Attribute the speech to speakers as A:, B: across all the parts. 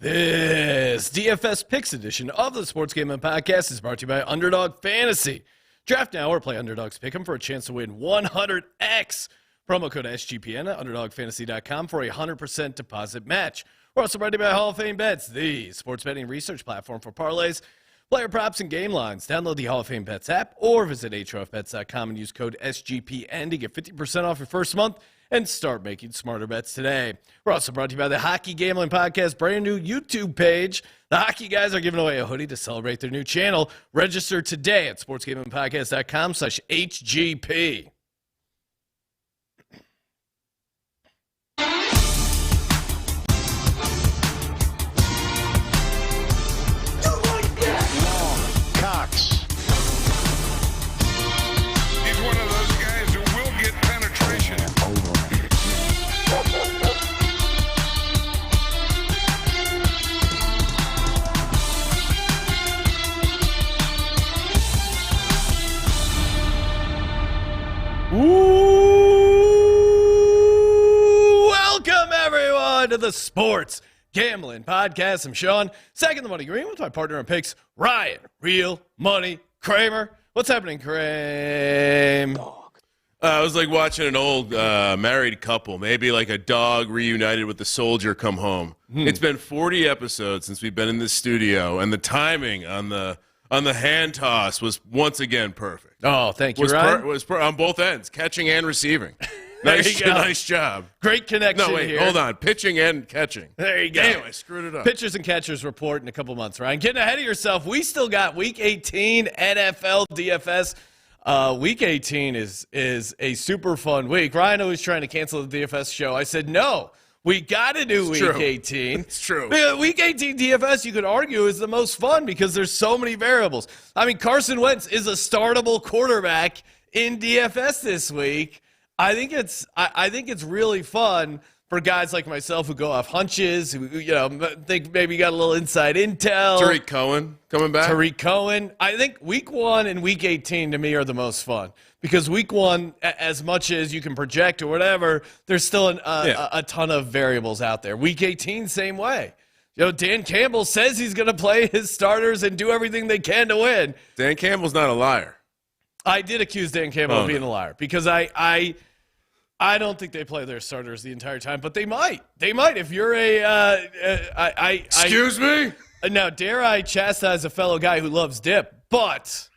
A: This DFS Picks edition of the Sports Gambling Podcast is brought to you by Underdog Fantasy. Draft now or play Underdog's Pick'em for a chance to win 100x. Promo code SGPN at UnderdogFantasy.com for a 100% deposit match. We're also brought to you by Hall of Fame Bets, the sports betting research platform for parlays, player props, and game lines. Download the Hall of Fame Bets app or visit HOFBets.com and use code SGPN to get 50% off your first month and start making smarter bets today. We're also brought to you by the Hockey Gambling Podcast brand new YouTube page. The Hockey Guys are giving away a hoodie to celebrate their new channel. Register today at sportsgamblingpodcast.com/HGP. Welcome, everyone, to the Sports Gambling Podcast. I'm Sean, second the money green with my partner in picks, Ryan, Real Money Kramer. What's happening, Kramer?
B: I was like watching an old married couple, maybe like a dog reunited with the soldier come home. It's been 40 episodes since we've been in this studio, and the timing on the hand toss was once again perfect.
A: Oh, thank you, Ryan.
B: Was on both ends, catching and receiving. Nice job.
A: Great connection
B: No, wait,
A: here.
B: hold on. Pitching and catching.
A: There you go.
B: Damn, I screwed it up.
A: Pitchers and catchers report in a couple months, Ryan. Getting ahead of yourself. We still got Week 18 NFL DFS. Week 18 is a super fun week. Ryan always trying to cancel the DFS show. I said, no, we got to do Week 18.
B: It's true.
A: Week 18 DFS, you could argue, is the most fun because there's so many variables. I mean, Carson Wentz is a startable quarterback in DFS this week. I think it's really fun for guys like myself who go off hunches, who think maybe got a little inside intel.
B: Tariq Cohen coming back.
A: Tariq Cohen. I think Week 1 and Week 18 to me are the most fun because Week 1, as much as you can project or whatever, there's still a ton of variables out there. Week 18, same way. Dan Campbell says he's going to play his starters and do everything they can to win.
B: Dan Campbell's not a liar.
A: I did accuse Dan Campbell of being a liar because I don't think they play their starters the entire time, but they might. They might if you're
B: Excuse me?
A: Now, dare I chastise a fellow guy who loves dip, but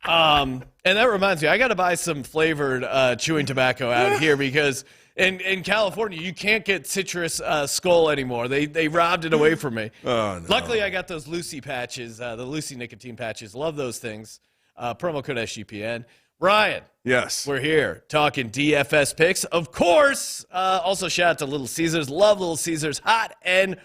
A: and that reminds me, I got to buy some flavored chewing tobacco out here because in California you can't get citrus skull anymore. They robbed it away from me.
B: Oh, no.
A: Luckily, I got those Lucy patches, the Lucy nicotine patches. Love those things. Promo code SGPN. Ryan.
B: Yes.
A: We're here talking DFS picks. Of course, also shout out to Little Caesars. Love Little Caesars. Hot and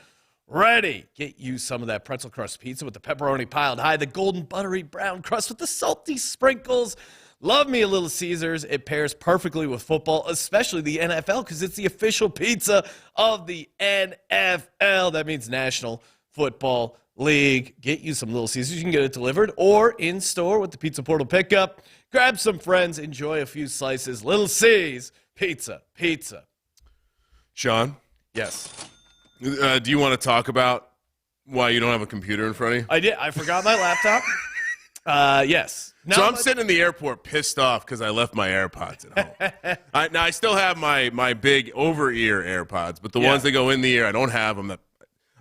A: ready. Get you some of that pretzel crust pizza with the pepperoni piled high, the golden buttery brown crust with the salty sprinkles. Love me a Little Caesars. It pairs perfectly with football, especially the NFL, because it's the official pizza of the NFL. That means National Football League. Get you some Little Caesars. You can get it delivered or in store with the Pizza Portal pickup. Grab some friends. Enjoy a few slices. Little C's. Pizza.
B: Sean?
A: Yes.
B: Do you want to talk about why you don't have a computer in front of you?
A: I did. I forgot my laptop. Yes.
B: So I'm sitting in the airport pissed off because I left my AirPods at home. Now, I still have my big over-ear AirPods, but the ones that go in the ear, I don't have them.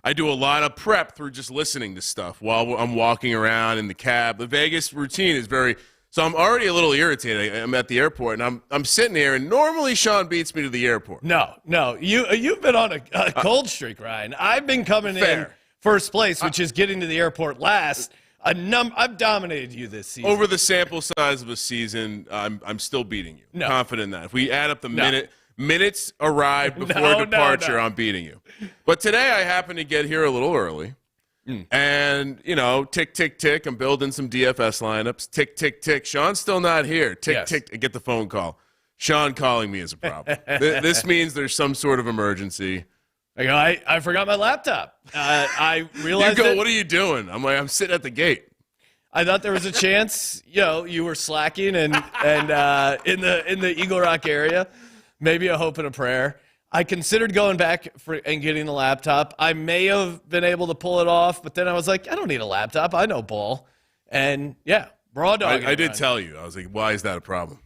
B: I do a lot of prep through just listening to stuff while I'm walking around in the cab. The Vegas routine is very... So I'm already a little irritated. I'm at the airport, and I'm sitting here, and normally Sean beats me to the airport.
A: No. You've been on a cold streak, Ryan. I've been coming in first place, which is getting to the airport last. I've dominated you this season.
B: Over the sample size of a season, I'm still beating you.
A: No.
B: Confident in that. If we add up the minutes arrived before departure, I'm beating you. But today I happened to get here a little early. And, tick, tick, tick. I'm building some DFS lineups. Tick, tick, tick. Sean's still not here. Tick, tick. I get the phone call. Sean calling me is a problem. This means there's some sort of emergency.
A: I forgot my laptop. I realized
B: You go, what are you doing? I'm like, I'm sitting at the gate.
A: I thought there was a chance, you were slacking and in the Eagle Rock area, maybe a hope and a prayer. I considered going back and getting a laptop. I may have been able to pull it off, but then I was like, I don't need a laptop. I know ball. And yeah, raw dog.
B: I did tell you. I was like, why is that a problem?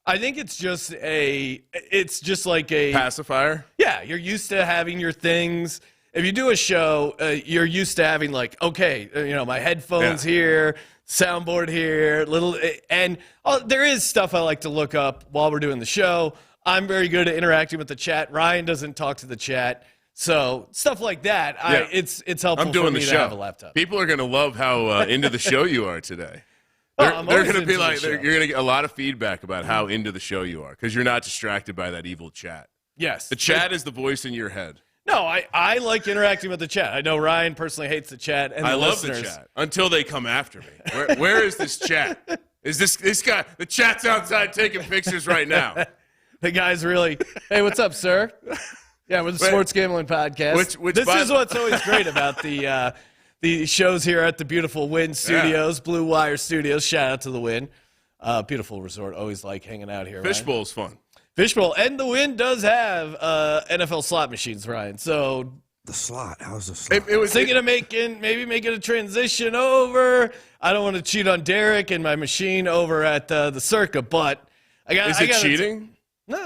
A: I think it's just like a
B: pacifier.
A: Yeah, you're used to having your things. If you do a show, you're used to having like, okay, my headphones here, soundboard here, there is stuff I like to look up while we're doing the show. I'm very good at interacting with the chat. Ryan doesn't talk to the chat. So stuff like that, it's helpful
B: I'm doing
A: for me
B: the
A: to
B: show.
A: have a laptop.
B: People are going to love how into the show you are today.
A: Well,
B: they're going to be like, you're going to get a lot of feedback about how into the show you are because you're not distracted by that evil chat.
A: Yes.
B: The chat is the voice in your head.
A: No, I like interacting with the chat. I know Ryan personally hates the chat, and I
B: love the chat until they come after me. Where is this chat? Is this guy? The chat's outside taking pictures right now.
A: The guy's really, hey, what's up, sir? Yeah, we're the Sports Gambling Podcast. This is what's always great about the shows here at the beautiful Wynn Studios, Blue Wire Studios. Shout out to the Wynn. Beautiful resort. Always like hanging out here.
B: Fishbowl's fun.
A: Fishbowl. And the Wynn does have NFL slot machines, Ryan. So
C: the slot. How's the slot?
A: I was thinking of maybe making a transition over. I don't want to cheat on Derek and my machine over at the Circa, but
B: Is it cheating?
A: No,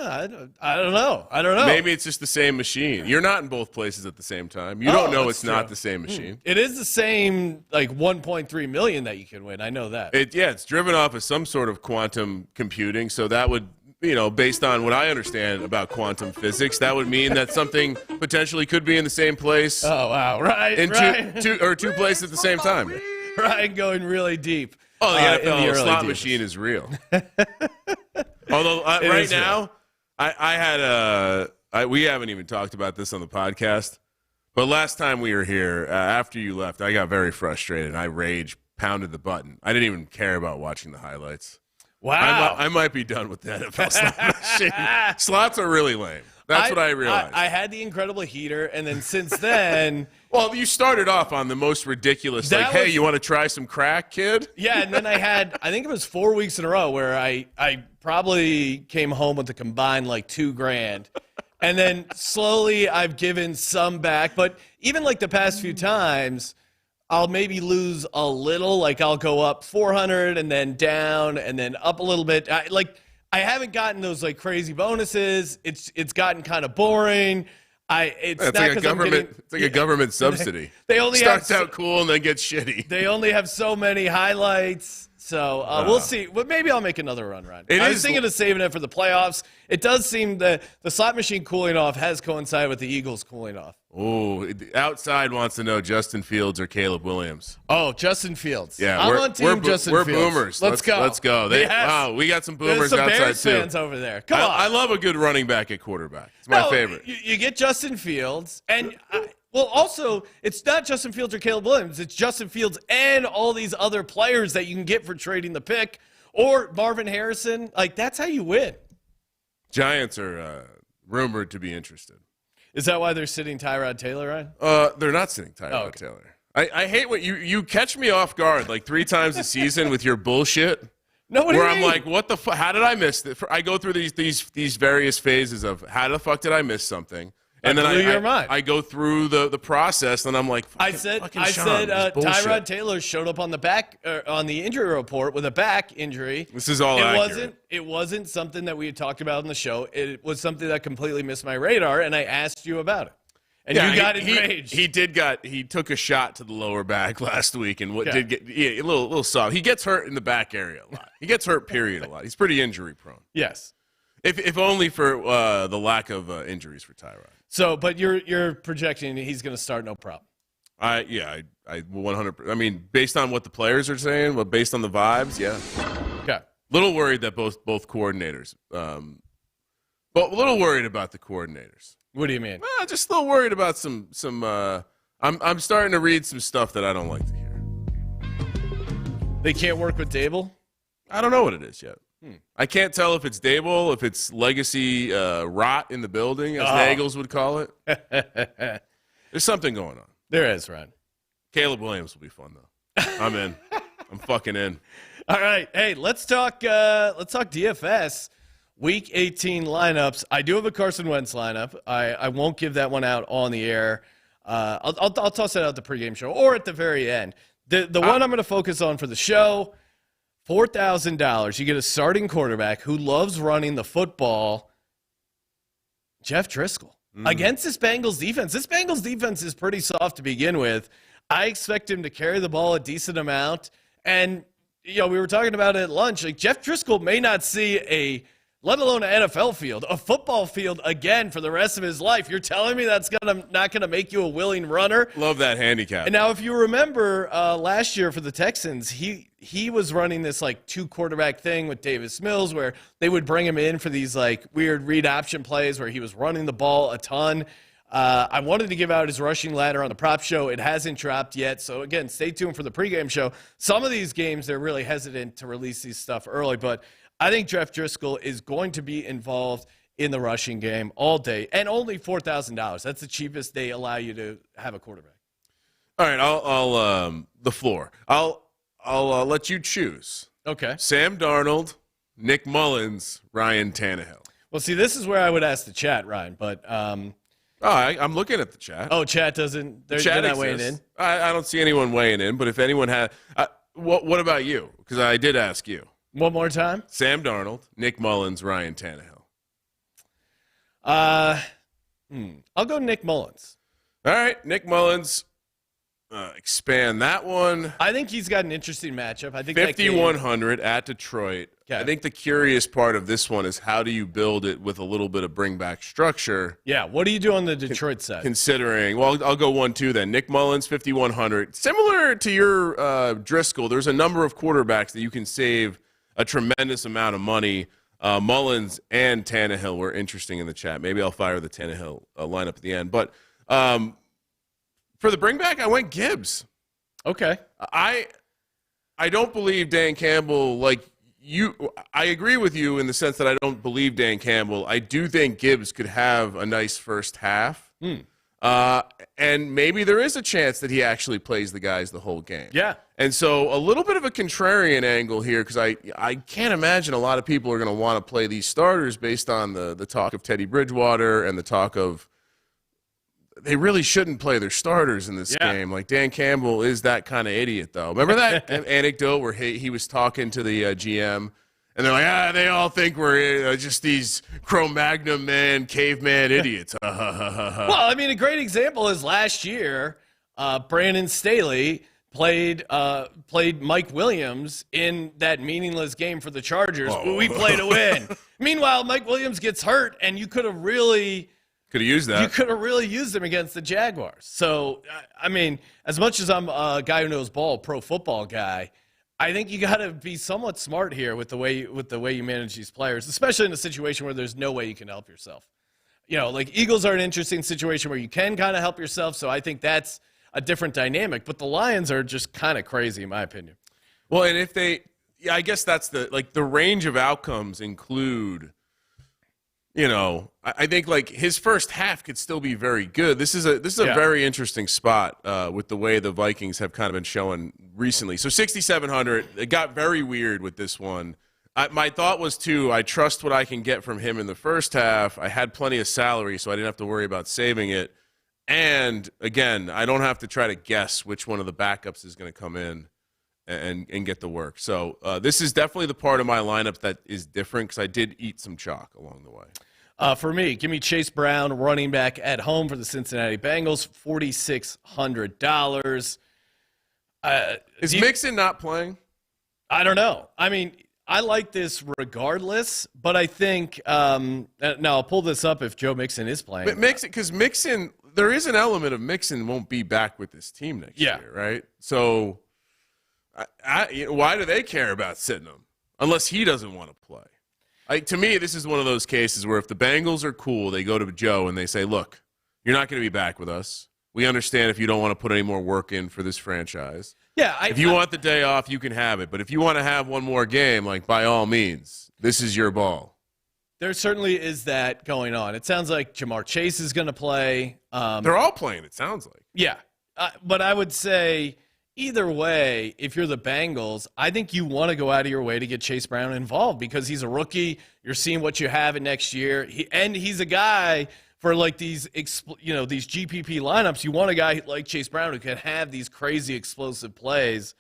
A: I don't know.
B: Maybe it's just the same machine. You're not in both places at the same time. You don't know it's not the same machine.
A: It is the same, like 1.3 million that you can win. I know that.
B: It's driven off of some sort of quantum computing. So that would, based on what I understand about quantum physics, that would mean that something potentially could be in the same place.
A: Oh wow! Right.
B: In two places at the same time.
A: Ryan going really deep.
B: Oh, the NFL slot machine is real. Although right now, we haven't even talked about this on the podcast, but last time we were here, after you left, I got very frustrated. I pounded the button. I didn't even care about watching the highlights.
A: Wow.
B: I might be done with the NFL slot machine. Slots are really lame. That's what I realized.
A: I had the incredible heater, and then since then...
B: Well, you started off on the most ridiculous, hey, you want to try some crack, kid?
A: Yeah, and then I think it was 4 weeks in a row where I probably came home with a combined like $2,000. And then slowly I've given some back. But even like the past few times, I'll maybe lose a little. Like I'll go up 400 and then down and then up a little bit. I haven't gotten those like crazy bonuses. It's gotten kind of boring. It's
B: like a government subsidy.
A: They only
B: starts out cool and then gets shitty.
A: They only have so many highlights. So we'll see. Well, maybe I'll make another run. I was thinking of saving it for the playoffs. It does seem that the slot machine cooling off has coincided with the Eagles cooling off.
B: Oh, outside wants to know Justin Fields or Caleb Williams.
A: Oh, Justin Fields.
B: Yeah,
A: I'm on team Justin Fields.
B: We're boomers.
A: Let's go.
B: Let's go. Wow, we got some boomers
A: some
B: outside
A: Bears
B: too.
A: Fans over there. Come on.
B: I love a good running back at quarterback. It's my favorite.
A: You get Justin Fields, and also it's not Justin Fields or Caleb Williams. It's Justin Fields and all these other players that you can get for trading the pick, or Marvin Harrison. Like that's how you win.
B: Giants are rumored to be interested.
A: Is that why they're sitting Tyrod Taylor, Ryan?
B: They're not sitting Tyrod Taylor. I hate what you catch me off guard like 3 times a season with your bullshit.
A: No, what
B: where
A: do you
B: I'm
A: mean?
B: like, what the fuck? How did I miss this? I go through these various phases of how the fuck did I miss something? And then I go through the process, and I'm like,
A: I said Tyrod Taylor showed up on the back on the injury report with a back injury.
B: This is all accurate.
A: It wasn't something that we had talked about on the show. It was something that completely missed my radar, and I asked you about it. And you got enraged.
B: He took a shot to the lower back last week, and did get a little soft. He gets hurt in the back area a lot. He gets hurt, period, a lot. He's pretty injury prone.
A: Yes.
B: If only for the lack of injuries for Tyrod.
A: So, but you're projecting he's going to start no problem.
B: I 100%. I mean, based on what the players are saying, but based on the vibes, yeah.
A: Okay.
B: Little worried that both coordinators. But a little worried about the coordinators.
A: What do you mean?
B: Just a little worried about some. I'm starting to read some stuff that I don't like to hear.
A: They can't work with Dable?
B: I don't know what it is yet. I can't tell if it's Dable, if it's legacy rot in the building, as Nagels would call it. There's something going on.
A: There is, Ryan.
B: Caleb Williams will be fun though. I'm in. I'm fucking in.
A: All right. Hey, let's talk DFS. Week 18 lineups. I do have a Carson Wentz lineup. I won't give that one out on the air. I'll toss it out at the pregame show or at the very end. The one I'm going to focus on for the show, $4,000. You get a starting quarterback who loves running the football, Jeff Driscoll, against this Bengals defense. This Bengals defense is pretty soft to begin with. I expect him to carry the ball a decent amount. And, we were talking about it at lunch. Like, Jeff Driscoll may not see let alone an NFL field, a football field again for the rest of his life. You're telling me that's not going to make you a willing runner?
B: Love that handicap.
A: And now, if you remember last year for the Texans, he was running this like 2-quarterback thing with Davis Mills where they would bring him in for these like weird read option plays where he was running the ball a ton. I wanted to give out his rushing ladder on the prop show. It hasn't dropped yet. So, again, stay tuned for the pregame show. Some of these games, they're really hesitant to release these stuff early, but I think Jeff Driscoll is going to be involved in the rushing game all day, and only $4,000. That's the cheapest they allow you to have a quarterback.
B: All right, I'll the floor. I'll let you choose.
A: Okay.
B: Sam Darnold, Nick Mullins, Ryan Tannehill.
A: Well, see, this is where I would ask the chat, Ryan, but
B: I'm looking at the chat.
A: Oh, chat doesn't. They're not weighing in.
B: I don't see anyone weighing in, but if anyone had, what about you? Because I did ask you.
A: One more time.
B: Sam Darnold, Nick Mullins, Ryan Tannehill.
A: I'll go Nick Mullins.
B: All right, Nick Mullins. Expand that one.
A: I think he's got an interesting matchup. I think
B: 5,100 at Detroit.
A: Okay.
B: I think the curious part of this one is how do you build it with a little bit of bring back structure?
A: Yeah, what do you do on the Detroit side?
B: Considering, well, I'll go 1-2 then. Nick Mullins, 5,100. Similar to your Driscoll, there's a number of quarterbacks that you can save a tremendous amount of money. Mullins and Tannehill were interesting in the chat. Maybe I'll fire the Tannehill lineup at the end. But for the bring back, I went Gibbs.
A: Okay.
B: I don't believe Dan Campbell, like you. I agree with you in the sense that I don't believe Dan Campbell. I do think Gibbs could have a nice first half. And maybe there is a chance that he actually plays the guys the whole game.
A: Yeah.
B: And so a little bit of a contrarian angle here because I can't imagine a lot of people are going to want to play these starters based on the talk of Teddy Bridgewater and the talk of they really shouldn't play their starters in this game. Like Dan Campbell is that kind of idiot, though. Remember that anecdote where he was talking to the GM and they're like, they all think we're just these Cro-Magnon man, caveman idiots. Well,
A: I mean, a great example is last year, Brandon Staley played Mike Williams in that meaningless game for the Chargers. We play to win. Meanwhile, Mike Williams gets hurt, and you could have really
B: used that.
A: You could have really used him against the Jaguars. So, I mean, as much as I'm a guy who knows ball, pro football guy, I think you got to be somewhat smart here with the way you manage these players, especially in a situation where there's no way you can help yourself. Like Eagles are an interesting situation where you can kind of help yourself, so I think that's a different dynamic. But the Lions are just kind of crazy, in my opinion.
B: Well, and if I guess that's the range of outcomes include, I think like his first half could still be very good. This is a very interesting spot with the way the Vikings have kind of been showing recently. So 6,700, it got very weird with this one. My thought was I trust what I can get from him in the first half. I had plenty of salary, so I didn't have to worry about saving it. And again, I don't have to try to guess which one of the backups is going to come in and get the work. So this is definitely the part of my lineup that is different because I did eat some chalk along the way.
A: For me, give me Chase Brown, running back at home for the Cincinnati Bengals, $4,600.
B: Is Mixon not playing?
A: I don't know. I mean, I like this regardless, but I think now I'll pull this up if Joe Mixon is playing.
B: But Mixon, there is an element of Mixon won't be back with this team next year, right? So why do they care about sitting him unless he doesn't want to play? To me, this is one of those cases where if the Bengals are cool, they go to Joe and they say, look, you're not going to be back with us. We understand if you don't want to put any more work in for this franchise.
A: Yeah,
B: if you want the day off, you can have it. But if you want to have one more game, like by all means, this is your ball.
A: There certainly is that going on. It sounds like Jamar Chase is going to play.
B: They're all playing, it sounds like.
A: Yeah. But I would say either way, if you're the Bengals, I think you want to go out of your way to get Chase Brown involved because he's a rookie. You're seeing what you have in next year. He's a guy for like these GPP lineups. You want a guy like Chase Brown who can have these crazy explosive plays.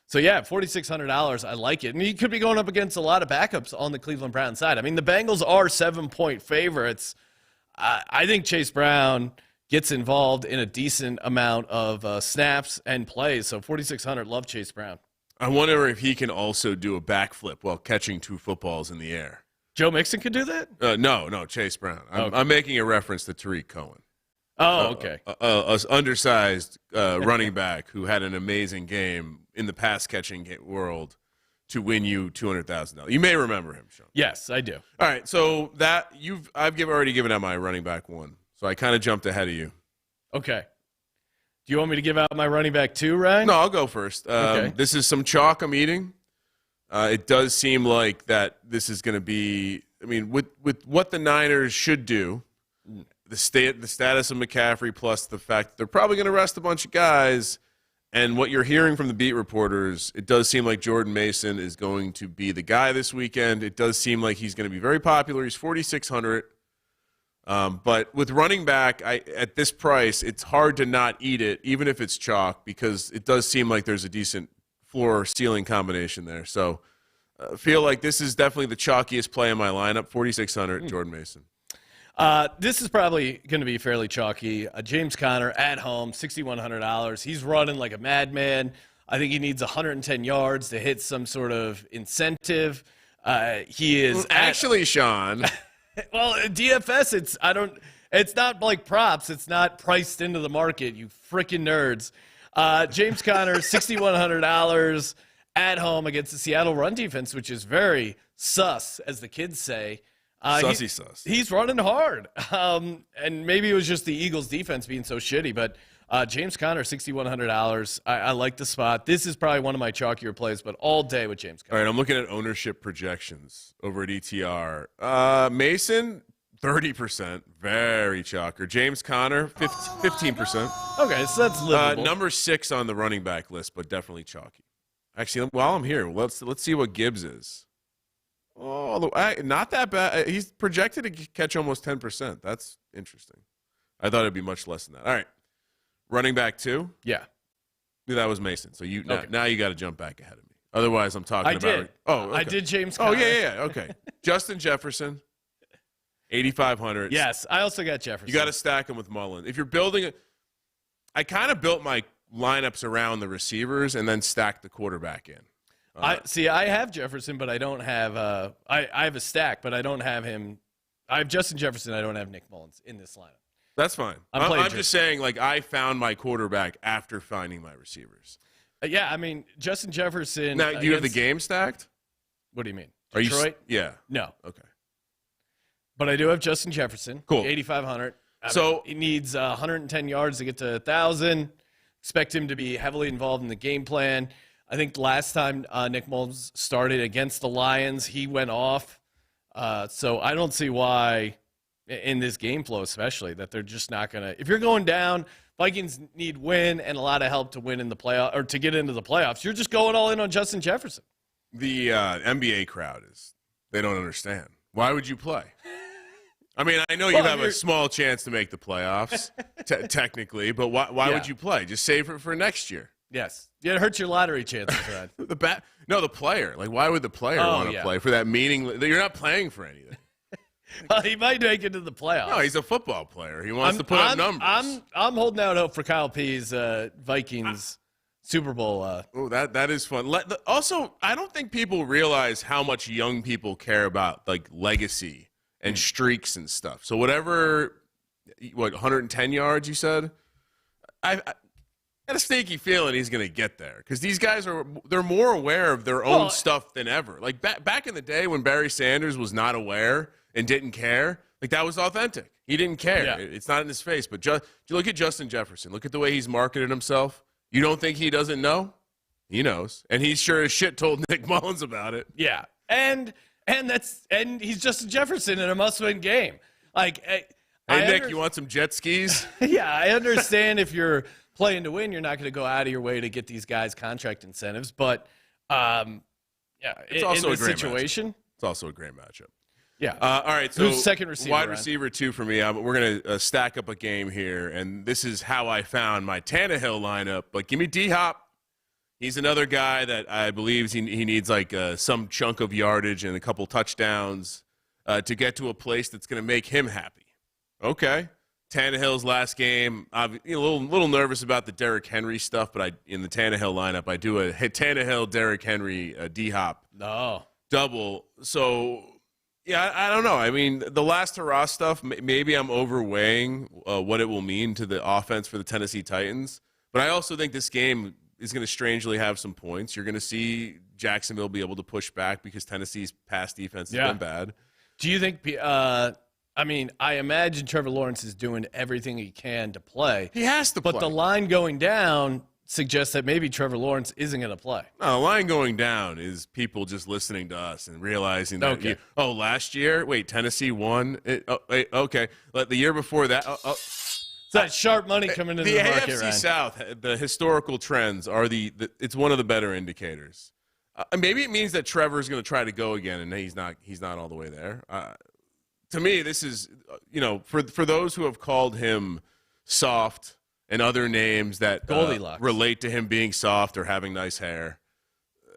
A: So, yeah, $4,600, I like it. And he could be going up against a lot of backups on the Cleveland Browns side. I mean, the Bengals are 7-point favorites. I think Chase Brown gets involved in a decent amount of snaps and plays. So, $4,600, love Chase Brown.
B: I wonder if he can also do a backflip while catching 2 footballs in the air.
A: Joe Mixon could do that?
B: No, Chase Brown. I'm making a reference to Tariq Cohen.
A: Oh, okay.
B: An undersized running back who had an amazing game in the pass-catching world to win you $200,000. You may remember him, Sean.
A: Yes, I do.
B: All right, so I've already given out my running back one, so I kind of jumped ahead of you.
A: Okay. Do you want me to give out my running back too, Ryan?
B: No, I'll go first.
A: Okay.
B: This is some chalk I'm eating. It does seem like that this is going to be, I mean, with what the Niners should do, the status of McCaffrey plus the fact that they're probably going to rest a bunch of guys, and what you're hearing from the beat reporters, it does seem like Jordan Mason is going to be the guy this weekend. It does seem like he's going to be very popular. He's 4,600. But with running back, at this price, it's hard to not eat it, even if it's chalk, because it does seem like there's a decent floor-ceiling combination there. So I feel like this is definitely the chalkiest play in my lineup, 4,600, Jordan Mason.
A: This is probably going to be fairly chalky. James Conner at home, $6,100. He's running like a madman. I think he needs 110 yards to hit some sort of incentive. He is
B: actually, Sean.
A: Well, DFS, it's not like props. It's not priced into the market. You freaking nerds. James Conner, $6,100 at home against the Seattle run defense, which is very sus, as the kids say.
B: Sussy sus.
A: He's running hard. And maybe it was just the Eagles defense being so shitty, but James Conner, $6,100. I like the spot. This is probably one of my chalkier plays, but all day with James Conner.
B: All right, I'm looking at ownership projections over at ETR. Mason, 30%, very chalker. James Conner, 15%.
A: Okay, so that's livable.
B: Number 6 on the running back list, but definitely chalky. Actually, while I'm here, let's see what Gibbs is. Oh, not that bad. He's projected to catch almost 10%. That's interesting. I thought it'd be much less than that. All right, running back 2.
A: Yeah,
B: that was Mason. So
A: okay.
B: Now you got to jump back ahead of me. Otherwise, I'm talking about.
A: Did.
B: Oh, okay.
A: I did James Conner.
B: Oh yeah. Okay. Justin Jefferson, 8,500.
A: Yes, I also got Jefferson.
B: You got to stack him with Mullen. If you're building I kind of built my lineups around the receivers and then stacked the quarterback in.
A: I have Jefferson, but I don't have I have a stack, but I don't have him. I have Justin Jefferson. I don't have Nick Mullins in this lineup.
B: That's fine. I'm just saying, like, I found my quarterback after finding my receivers.
A: Yeah, I mean, Justin Jefferson.
B: Now, do you have the game stacked?
A: What do you mean?
B: Detroit? Yeah.
A: No.
B: Okay.
A: But I do have Justin Jefferson.
B: Cool.
A: 8,500.
B: So
A: he needs 110 yards to get to 1,000. Expect him to be heavily involved in the game plan. I think last time Nick Mullins started against the Lions, he went off. So I don't see why, in this game flow especially, that they're just not going to. If you're going down, Vikings need win and a lot of help to win in the playoff or to get into the playoffs. You're just going all in on Justin Jefferson.
B: The NBA crowd they don't understand. Why would you play? I mean, I know you have a small chance to make the playoffs, technically, but why would you play? Just save it for next year.
A: Yes. Yeah, it hurts your lottery chances, Ryan.
B: The player. Like, why would the player want to play for that meaning? You're not playing for anything.
A: Well, he might make it to the playoffs.
B: No, he's a football player. He wants to put up numbers.
A: I'm holding out hope for Kyle P's Vikings Super Bowl.
B: Oh, that is fun. Also, I don't think people realize how much young people care about, like, legacy and streaks and stuff. So whatever, 110 yards you said? I got a sneaky feeling he's going to get there because these guys they're more aware of their own stuff than ever. Like back in the day when Barry Sanders was not aware and didn't care, like that was authentic. He didn't care. Yeah. It's not in his face. But look at Justin Jefferson. Look at the way he's marketed himself. You don't think he doesn't know? He knows, and he sure as shit told Nick Mullins about it.
A: Yeah, and he's Justin Jefferson in a must-win game. Like,
B: hey, Nick, you want some jet skis?
A: Yeah, I understand if you're playing to win, you're not going to go out of your way to get these guys contract incentives. But
B: it's also
A: in
B: a
A: this
B: great
A: situation,
B: matchup. It's also a great matchup.
A: Yeah.
B: All right. So
A: who's second receiver?
B: Wide receiver 2 for me. We're gonna stack up a game here, and this is how I found my Tannehill lineup. But give me D-Hop. He's another guy that I believe he needs like some chunk of yardage and a couple touchdowns to get to a place that's going to make him happy. Okay. Tannehill's last game, I'm a little nervous about the Derrick Henry stuff, but in the Tannehill lineup, I do a Tannehill, Derrick Henry, D-Hop double. So, yeah, I don't know. I mean, the last hurrah stuff, maybe I'm overweighing what it will mean to the offense for the Tennessee Titans, but I also think this game is going to strangely have some points. You're going to see Jacksonville be able to push back because Tennessee's pass defense has been bad.
A: Do you think I imagine Trevor Lawrence is doing everything he can to play.
B: He has to play.
A: But the line going down suggests that maybe Trevor Lawrence isn't going to play.
B: No, the line going down is people just listening to us and realizing that, last year, Tennessee won. Okay. The year before that,
A: it's that sharp money coming into the market,
B: AFC
A: Ryan.
B: South, the historical trends are it's one of the better indicators. Maybe it means that Trevor's going to try to go again, and he's not all the way there. To me, this is, for those who have called him soft and other names that relate to him being soft or having nice hair,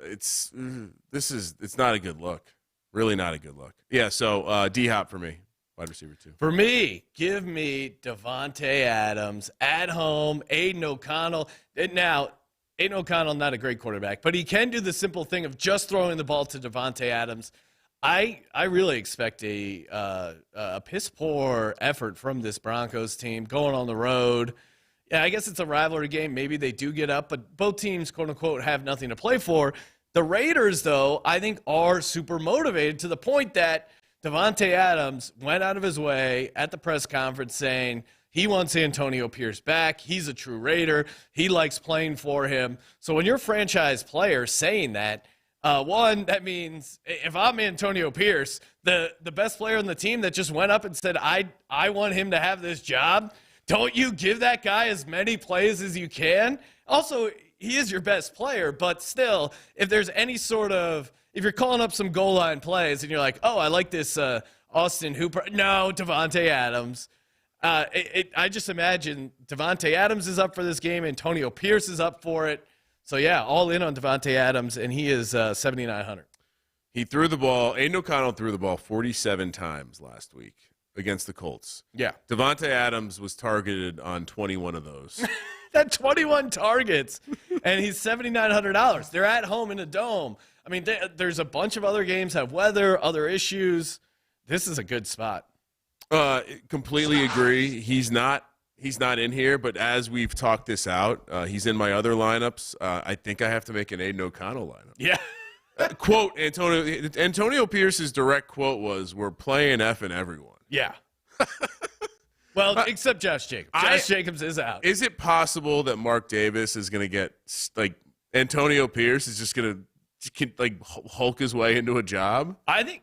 B: it's not a good look. Really not a good look. Yeah, so D-Hop for me, wide receiver 2.
A: For me, give me Devontae Adams at home, Aiden O'Connell. Now, Aiden O'Connell, not a great quarterback, but he can do the simple thing of just throwing the ball to Devontae Adams. I really expect a piss-poor effort from this Broncos team going on the road. Yeah, I guess it's a rivalry game. Maybe they do get up, but both teams, quote-unquote, have nothing to play for. The Raiders, though, I think are super motivated to the point that Devontae Adams went out of his way at the press conference saying he wants Antonio Pierce back. He's a true Raider. He likes playing for him. So when you're a franchise player saying that, that means if I'm Antonio Pierce, the best player on the team that just went up and said, I want him to have this job, don't you give that guy as many plays as you can? Also, he is your best player, but still, if there's any sort of – if you're calling up some goal line plays and you're like, oh, I like this Austin Hooper. No, Devontae Adams. I just imagine Devontae Adams is up for this game. Antonio Pierce is up for it. So, yeah, all in on Devontae Adams, and he is 7,900.
B: He threw the ball. Aiden O'Connell threw the ball 47 times last week against the Colts.
A: Yeah.
B: Devontae Adams was targeted on 21 of those.
A: That 21 targets, and he's $7,900. They're at home in a dome. I mean, there's a bunch of other games have weather, other issues. This is a good spot.
B: Completely agree. He's not in here, but as we've talked this out, he's in my other lineups. I think I have to make an Aiden O'Connell lineup.
A: Yeah.
B: Quote, Antonio Pierce's direct quote was, "We're playing effing everyone."
A: Yeah. Well, except Josh Jacobs. Josh Jacobs is out.
B: Is it possible that Mark Davis is going to get, Antonio Pierce is just going to, Hulk his way into a job?
A: It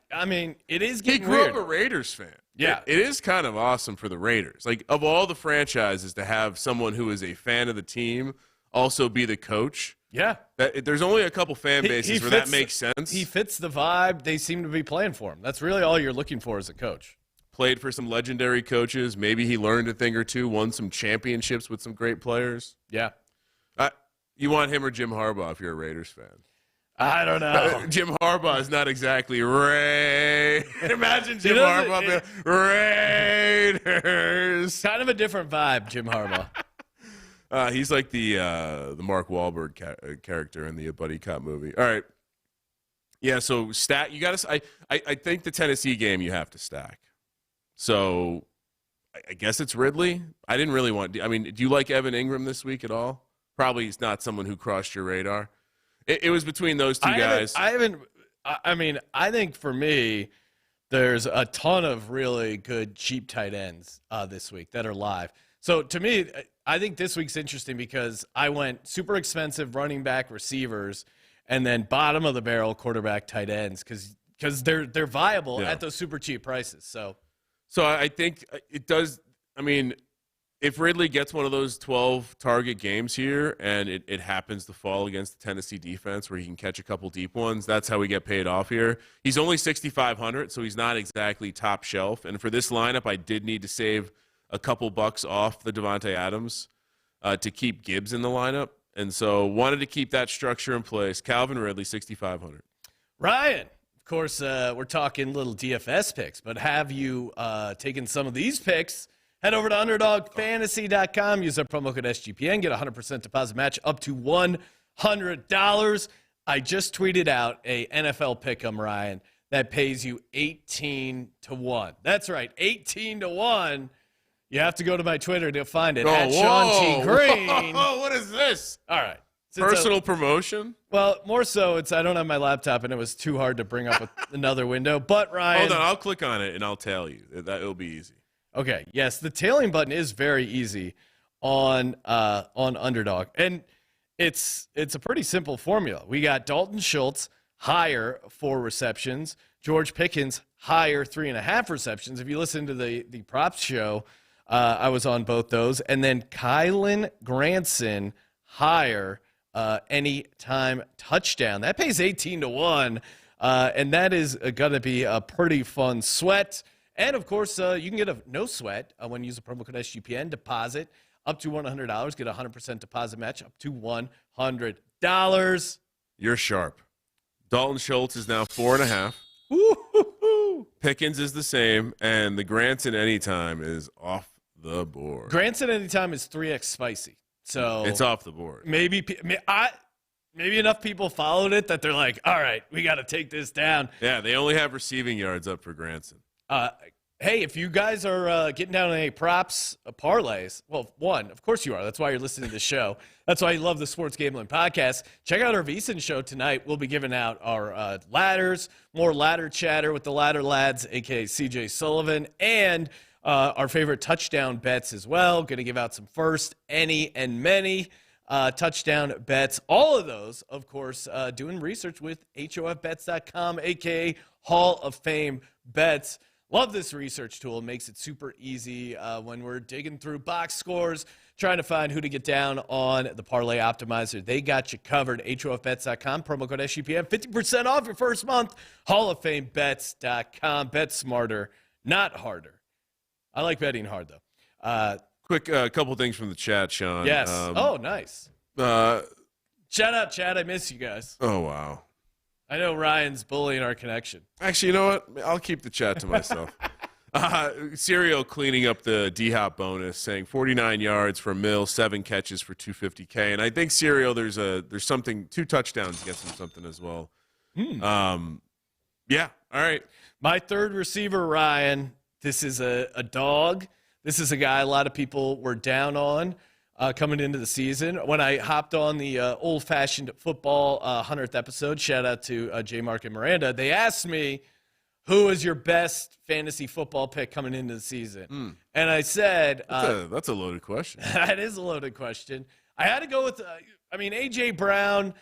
A: is getting
B: He grew
A: weird.
B: up a Raiders fan.
A: Yeah.
B: It is kind of awesome for the Raiders. Of all the franchises, to have someone who is a fan of the team also be the coach.
A: Yeah.
B: There's only a couple fan bases where that makes sense.
A: He fits the vibe. They seem to be playing for him. That's really all you're looking for as a coach.
B: Played for some legendary coaches. Maybe he learned a thing or two, won some championships with some great players.
A: Yeah.
B: You want him or Jim Harbaugh if you're a Raiders fan?
A: I don't know.
B: Jim Harbaugh is not exactly Ray. Imagine Jim Harbaugh Raiders.
A: Kind of a different vibe, Jim Harbaugh.
B: He's like the Mark Wahlberg character in the Buddy Cop movie. All right. Yeah, so stack. You got to. I think the Tennessee game you have to stack. So I guess it's Ridley. I didn't really want. Do you like Evan Ingram this week at all? Probably he's not someone who crossed your radar. It was between those two guys.
A: I think for me, there's a ton of really good cheap tight ends this week that are live. So to me, I think this week's interesting because I went super expensive running back receivers and then bottom of the barrel quarterback tight ends because they're viable at those super cheap prices. So
B: I think it does. if Ridley gets one of those 12 target games here and it happens to fall against the Tennessee defense where he can catch a couple deep ones, that's how we get paid off here. He's only 6,500, so he's not exactly top shelf. And for this lineup, I did need to save a couple bucks off the Devontae Adams to keep Gibbs in the lineup. And so wanted to keep that structure in place. Calvin Ridley, 6,500.
A: Ryan, of course, we're talking little DFS picks, but have you taken some of these picks? Head over to UnderdogFantasy.com. Use our promo code SGPN. Get a 100% deposit match up to $100. I just tweeted out a NFL pick'em, Ryan, that pays you 18 to 1. That's right, 18 to 1. You have to go to my Twitter to find it. At Sean T. Green.
B: Whoa, what is this?
A: All right.
B: Personal promotion?
A: Well, more so, I don't have my laptop, and it was too hard to bring up another window. But, Ryan.
B: Hold on, I'll click on it, and I'll tell you. It'll be easy.
A: Okay, yes, the tailing button is very easy on Underdog, and it's a pretty simple formula. We got Dalton Schultz higher 4 receptions, George Pickens higher 3.5 receptions. If you listen to the props show, I was on both those, and then Kylen Granson higher anytime touchdown. That pays 18 to 1, and that is going to be a pretty fun sweat. And, of course, you can get a no sweat when you use the promo code SGPN. Deposit up to $100. Get a 100% deposit match up to $100.
B: You're sharp. Dalton Schultz is now 4.5.
A: Woo-hoo-hoo.
B: Pickens is the same, and the Granson anytime is off the board.
A: Granson anytime is 3x spicy. So
B: it's off the board.
A: Maybe enough people followed it that they're like, all right, we got to take this down.
B: Yeah, they only have receiving yards up for Granson.
A: Hey, if you guys are getting down on any props parlays, well, one, of course you are. That's why you're listening to the show. That's why you love the Sports Gambling Podcast. Check out our VSiN show tonight. We'll be giving out our ladders, more ladder chatter with the ladder lads, a.k.a. CJ Sullivan, and our favorite touchdown bets as well. Going to give out some first, any, and many touchdown bets. All of those, of course, doing research with HOFBets.com, a.k.a. Hall of Fame Bets. Love this research tool. It makes it super easy when we're digging through box scores, trying to find who to get down on the Parlay Optimizer. They got you covered. HOFBets.com, promo code SGPN, 50% off your first month. HallOfFameBets.com. Bet smarter, not harder. I like betting hard, though.
B: Quick couple things from the chat, Sean.
A: Yes. Nice. Shout out, Chad. I miss you guys.
B: Oh, wow.
A: I know Ryan's bullying our connection.
B: Actually, you know what? I'll keep the chat to myself. Serial cleaning up the D-Hop bonus, saying 49 yards for Mill, 7 catches for $250K. And I think Serial, there's something, 2 touchdowns gets him something as well. Yeah, all right.
A: My third receiver, Ryan, this is a dog. This is a guy a lot of people were down on coming into the season. When I hopped on the old-fashioned football 100th episode, shout out to J. Mark and Miranda, they asked me, who is your best fantasy football pick coming into the season? And I said...
B: That's a loaded question.
A: That is a loaded question. I had to go with, A.J. Brown,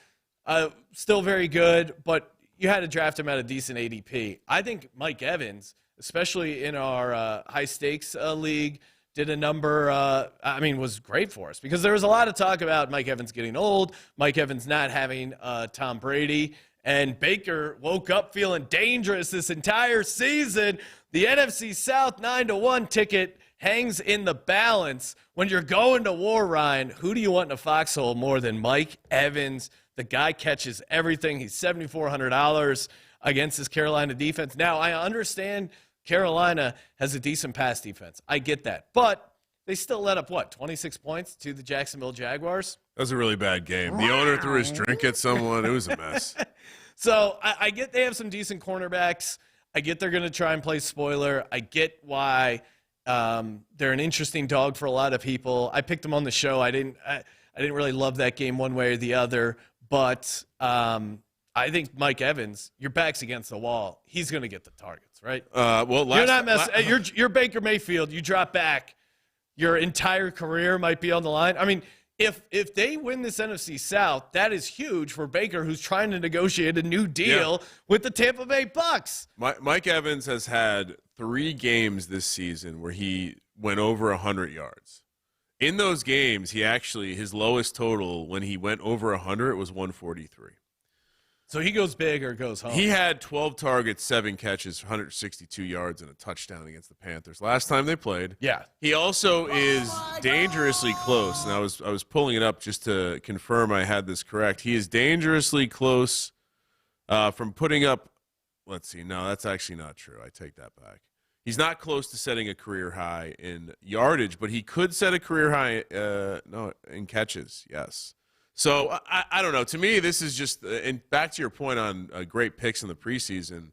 A: still very good, but you had to draft him at a decent ADP. I think Mike Evans, especially in our high-stakes league, did a number, was great for us because there was a lot of talk about Mike Evans getting old, Mike Evans not having Tom Brady, and Baker woke up feeling dangerous this entire season. The NFC South 9-1 ticket hangs in the balance. When you're going to war, Ryan, who do you want in a foxhole more than Mike Evans? The guy catches everything. He's $7,400 against this Carolina defense. Now, I understand Carolina has a decent pass defense. I get that. But they still let up, 26 points to the Jacksonville Jaguars?
B: That was a really bad game. The owner threw his drink at someone. It was a mess.
A: So I get they have some decent cornerbacks. I get they're going to try and play spoiler. I get why they're an interesting dog for a lot of people. I picked them on the show. I didn't really love that game one way or the other. But I think Mike Evans, your back's against the wall. He's going to get the targets, right? You're not messing. You're Baker Mayfield. You drop back, your entire career might be on the line. I mean, if they win this NFC South, that is huge for Baker, who's trying to negotiate a new deal with the Tampa Bay Bucks.
B: Mike Evans has had 3 games this season where he went over 100 yards. In those games, his lowest total when he went over 100 was 143.
A: So he goes big or goes home.
B: He had 12 targets, 7 catches, 162 yards, and a touchdown against the Panthers last time they played.
A: Yeah.
B: He also is dangerously close, and I was pulling it up just to confirm I had this correct. He is dangerously close from putting up. Let's see. No, that's actually not true. I take that back. He's not close to setting a career high in yardage, but he could set a career high in catches. Yes. So I don't know. To me, this is just, and back to your point on great picks in the preseason,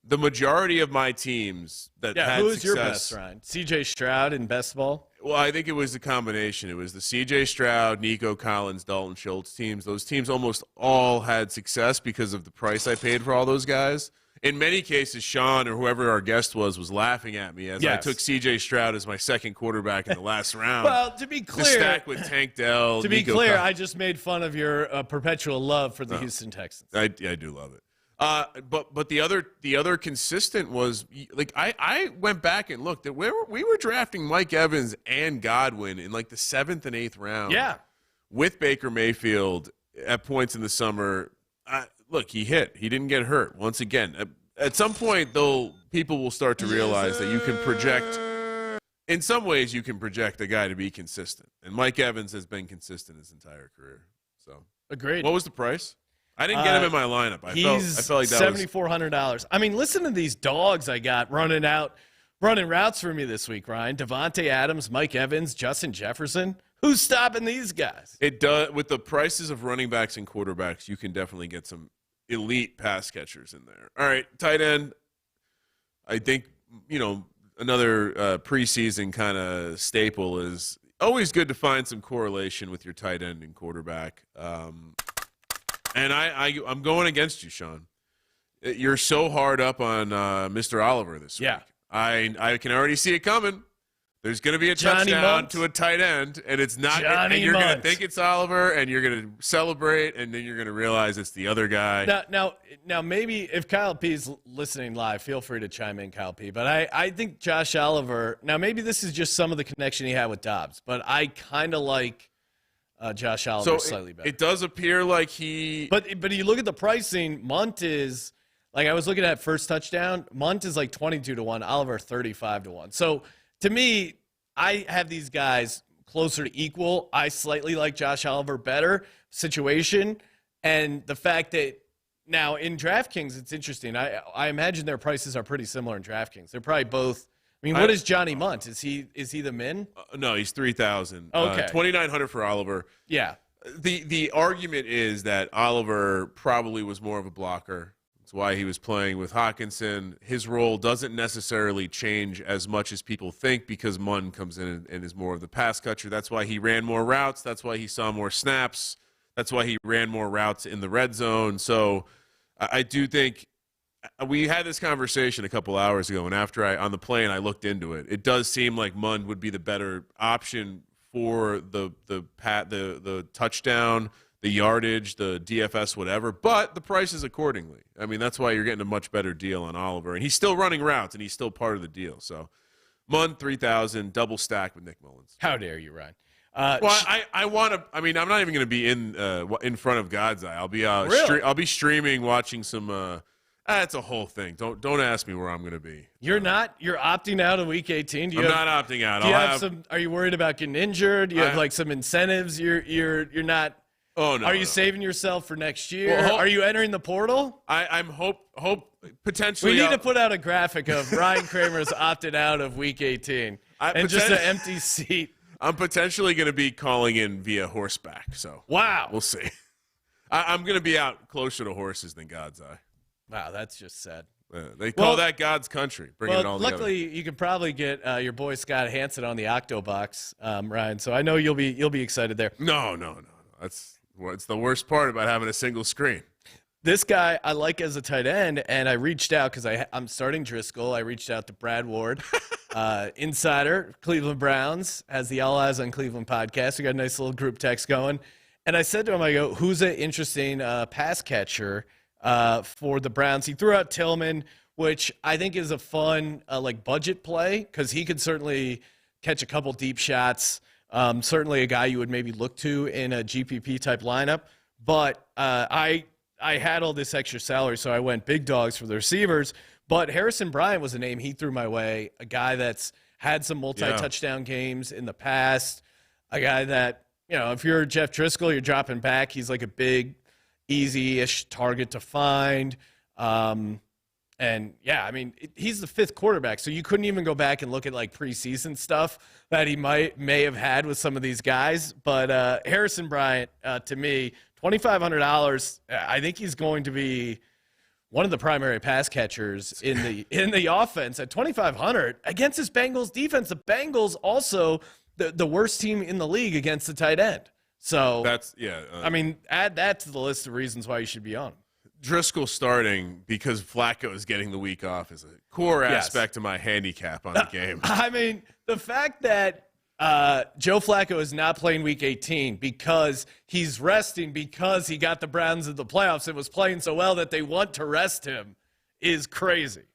B: the majority of my teams that had
A: who is
B: success,
A: your best, Ryan? C.J. Stroud in best ball?
B: Well, I think it was a combination. It was the C.J. Stroud, Nico Collins, Dalton Schultz teams. Those teams almost all had success because of the price I paid for all those guys. In many cases, Sean or whoever our guest was laughing at me as I took C.J. Stroud as my second quarterback in the last round.
A: Well, to be clear,
B: to stack with Tank Dell.
A: To be clear, I just made fun of your perpetual love for the Houston Texans.
B: I do love it. But the other consistent was, like, I went back and looked at where we were drafting Mike Evans and Godwin in like the 7th and 8th round.
A: Yeah,
B: with Baker Mayfield at points in the summer. Look, he hit. He didn't get hurt. Once again, at some point, though, people will start to realize that you can project. In some ways, you can project a guy to be consistent, and Mike Evans has been consistent his entire career. So,
A: agreed.
B: What was the price? I didn't get him in my lineup. I felt like that
A: $7,400. I mean, listen to these dogs I got running routes for me this week, Ryan. Devontae Adams, Mike Evans, Justin Jefferson. Who's stopping these guys?
B: It does. With the prices of running backs and quarterbacks, you can definitely get some elite pass catchers in there. All right, tight end. I think, another preseason kind of staple is always good to find some correlation with your tight end and quarterback. And I'm going against you, Sean. You're so hard up on Mr. Oliver this week. I can already see it coming. There's going to be a touchdown to a tight end, and it's not. And you're going to think it's Oliver, and you're going to celebrate, and then you're going to realize it's the other guy.
A: Now, maybe if Kyle P's listening live, feel free to chime in, Kyle P. But I think Josh Oliver. Now, maybe this is just some of the connection he had with Dobbs, but I kind of like Josh Oliver slightly better.
B: It does appear like he.
A: But you look at the pricing. Munt is like I was looking at first touchdown. Munt is like 22-1. Oliver 35-1. So. To me, I have these guys closer to equal. I slightly like Josh Oliver better situation. And the fact that now in DraftKings, it's interesting. I imagine their prices are pretty similar in DraftKings. They're probably both. I mean, what is Johnny Munt? Is he the min?
B: No, he's 3,000.
A: Okay.
B: 2,900 for Oliver.
A: Yeah.
B: The argument is that Oliver probably was more of a blocker. That's why he was playing with Hawkinson. His role doesn't necessarily change as much as people think because Munn comes in and is more of the pass catcher. That's why he ran more routes. That's why he saw more snaps. That's why he ran more routes in the red zone. So I do think we had this conversation a couple hours ago, and after on the plane I looked into it. It does seem like Munn would be the better option for the touchdown, the yardage, the DFS, whatever, but the price is accordingly. I mean, that's why you're getting a much better deal on Oliver, and he's still running routes, and he's still part of the deal. So, Munn 3,000, double stack with Nick Mullins.
A: How dare you, Ryan?
B: Well, I want to. I mean, I'm not even going to be in front of God's eye. I'll be
A: Really?
B: I'll be streaming, watching some. It's a whole thing. Don't ask me where I'm going to be.
A: You're not. You're opting out of Week 18.
B: I'm not opting out.
A: Do you have some? Are you worried about getting injured? Do you have like some incentives? You're not.
B: Oh no!
A: Are you saving yourself for next year?
B: Well,
A: are you entering the portal?
B: I'm hope potentially.
A: We need to put out a graphic of Ryan Kramer's opted out of Week 18 and just an empty seat.
B: I'm potentially going to be calling in via horseback. So
A: wow,
B: we'll see. I'm going to be out closer to horses than God's eye.
A: Wow, that's just sad.
B: They call that God's country. Bringing it all together.
A: Luckily, you can probably get your boy Scott Hansen on the Octobox, Ryan. So I know you'll be excited there.
B: No. It's the worst part about having a single screen.
A: This guy I like as a tight end, and I reached out because I'm starting Driscoll. I reached out to Brad Ward, insider, Cleveland Browns, has the All Eyes on Cleveland podcast. We got a nice little group text going. And I said to him, I go, who's an interesting pass catcher for the Browns? He threw out Tillman, which I think is a fun like budget play because he could certainly catch a couple deep shots. Certainly a guy you would maybe look to in a GPP type lineup. But I had all this extra salary, so I went big dogs for the receivers. But Harrison Bryant was a name he threw my way, a guy that's had some multi-touchdown games in the past, a guy that, if you're Jeff Driscoll, you're dropping back. He's like a big, easy-ish target to find. He's the fifth quarterback, so you couldn't even go back and look at like preseason stuff that he may have had with some of these guys. But Harrison Bryant, to me, $2,500. I think he's going to be one of the primary pass catchers in the offense at $2,500 against this Bengals defense. The Bengals also the worst team in the league against the tight end. So add that to the list of reasons why you should be on him.
B: Driscoll starting because Flacco is getting the week off is a core aspect of my handicap on the game.
A: I mean, the fact that Joe Flacco is not playing Week 18 because he's resting because he got the Browns in the playoffs and was playing so well that they want to rest him is crazy.